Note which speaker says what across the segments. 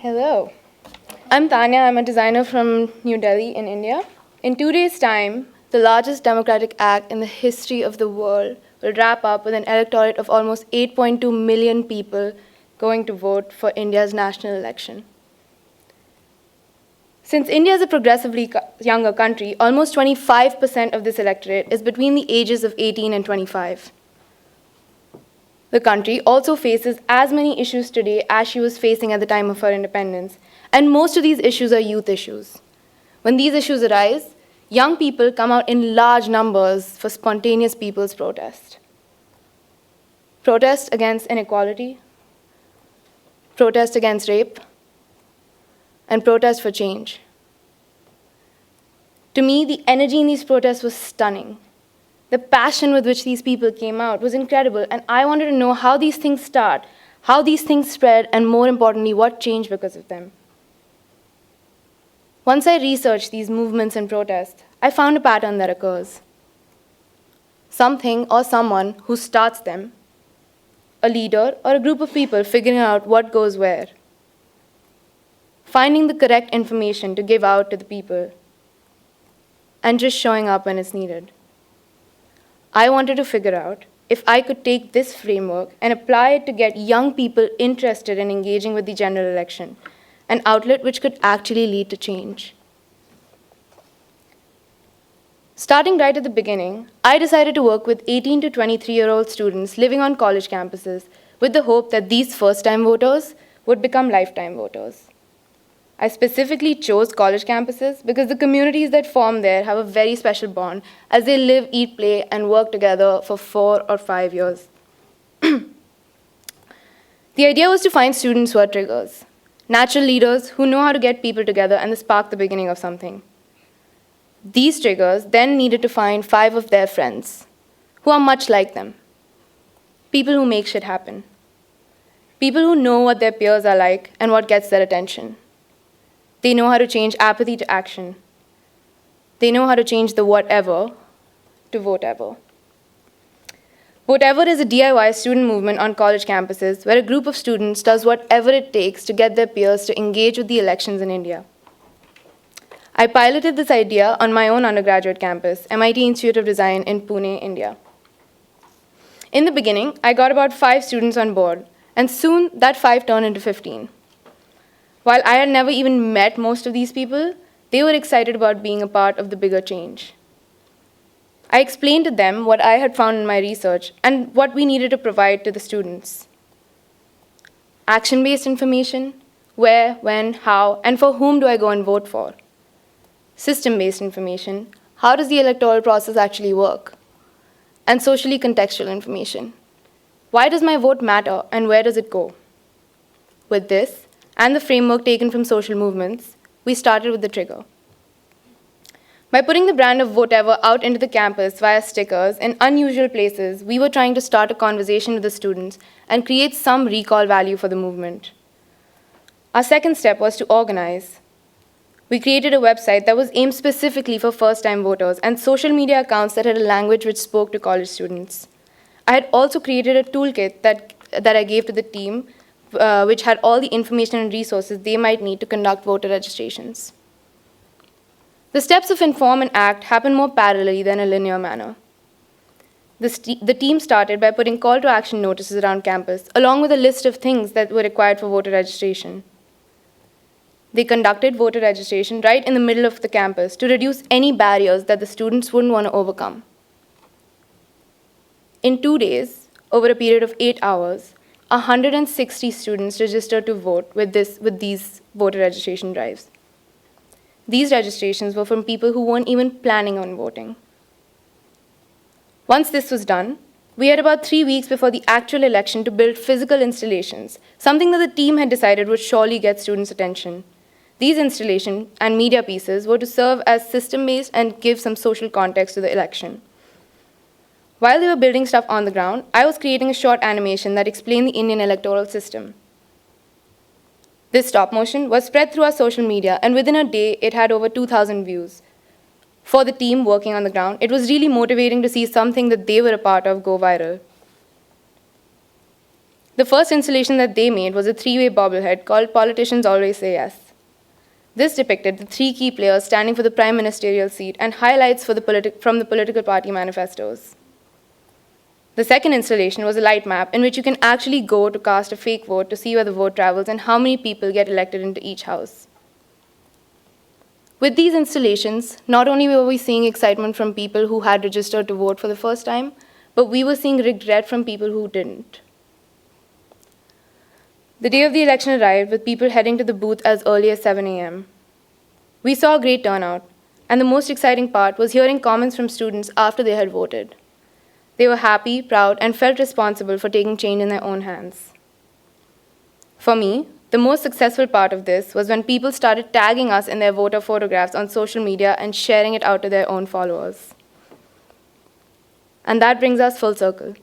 Speaker 1: Hello. I'm Tanya. I'm a designer from New Delhi in India. In 2 days' time, the largest democratic act in the history of the world will wrap up with an electorate of almost 8.2 million people going to vote for India's national election. Since India is a progressively younger country, almost 25% of this electorate is between the ages of 18 and 25. The country also faces as many issues today as she was facing at the time of her independence, and most of these issues are youth issues. When these issues arise, young people come out in large numbers for spontaneous people's protest. Protest against inequality, protest against rape, and protest for change. To me, the energy in these protests was stunning. The passion with which these people came out was incredible, and I wanted to know how these things start, how these things spread, and more importantly, what changed because of them. Once I researched these movements and protests, I found a pattern that occurs. Something or someone who starts them, a leader or a group of people figuring out what goes where, finding the correct information to give out to the people, and just showing up when it's needed. I wanted to figure out if I could take this framework and apply it to get young people interested in engaging with the general election, an outlet which could actually lead to change. Starting right at the beginning, I decided to work with 18 to 23-year-old students living on college campuses with the hope that these first-time voters would become lifetime voters. I specifically chose college campuses because the communities that form there have a very special bond as they live, eat, play, and work together for 4 or 5 years. The idea was to find students who are triggers, natural leaders who know how to get people together and spark the beginning of something. These triggers then needed to find 5 of their friends who are much like them, people who make shit happen, people who know what their peers are like and what gets their attention. They know how to change apathy to action. They know how to change the whatever to votever. Votever is a DIY student movement on college campuses where a group of students does whatever it takes to get their peers to engage with the elections in India. I piloted this idea on my own undergraduate campus, MIT Institute of Design in Pune, India. In the beginning, I got about 5 students on board, and soon that 5 turned into 15. While I had never even met most of these people, they were excited about being a part of the bigger change. I explained to them what I had found in my research and what we needed to provide to the students. Action-based information, where, when, how, and for whom do I go and vote for? System-based information, how does the electoral process actually work? And socially contextual information. Why does my vote matter and where does it go? With this, and the framework taken from social movements, we started with the trigger. By putting the brand of Votever out into the campus via stickers in unusual places, we were trying to start a conversation with the students and create some recall value for the movement. Our second step was to organize. We created a website that was aimed specifically for first-time voters and social media accounts that had a language which spoke to college students. I had also created a toolkit that I gave to the team which had all the information and resources they might need to conduct voter registrations. The steps of inform and act happen more parallelly than a linear manner. The team started by putting call to action notices around campus, along with a list of things that were required for voter registration. They conducted voter registration right in the middle of the campus to reduce any barriers that the students wouldn't want to overcome. In 2 days, over a period of 8 hours, 160 students registered to vote with these voter registration drives. These registrations were from people who weren't even planning on voting. Once this was done, we had about 3 weeks before the actual election to build physical installations, something that the team had decided would surely get students' attention. These installations and media pieces were to serve as system-based and give some social context to the election. While they were building stuff on the ground, I was creating a short animation that explained the Indian electoral system. This stop motion was spread through our social media, and within a day, it had over 2,000 views. For the team working on the ground, it was really motivating to see something that they were a part of go viral. The first installation that they made was a three-way bobblehead called Politicians Always Say Yes. This depicted the three key players standing for the prime ministerial seat and highlights from the political party manifestos. The second installation was a light map in which you can actually go to cast a fake vote to see where the vote travels and how many people get elected into each house. With these installations, not only were we seeing excitement from people who had registered to vote for the first time, but we were seeing regret from people who didn't. The day of the election arrived with people heading to the booth as early as 7 a.m. We saw a great turnout, and the most exciting part was hearing comments from students after they had voted. They were happy, proud, and felt responsible for taking change in their own hands. For me, the most successful part of this was when people started tagging us in their voter photographs on social media and sharing it out to their own followers. And that brings us full circle.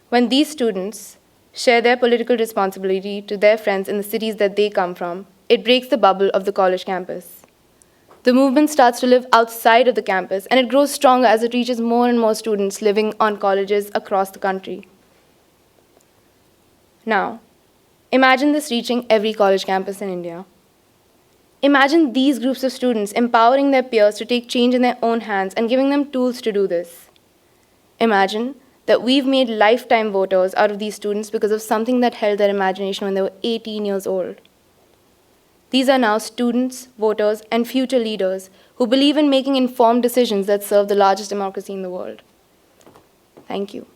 Speaker 1: When these students share their political responsibility to their friends in the cities that they come from, it breaks the bubble of the college campus. The movement starts to live outside of the campus, and it grows stronger as it reaches more and more students living on colleges across the country. Now, imagine this reaching every college campus in India. Imagine these groups of students empowering their peers to take change in their own hands and giving them tools to do this. Imagine that we've made lifetime voters out of these students because of something that held their imagination when they were 18 years old. These are now students, voters, and future leaders who believe in making informed decisions that serve the largest democracy in the world. Thank you.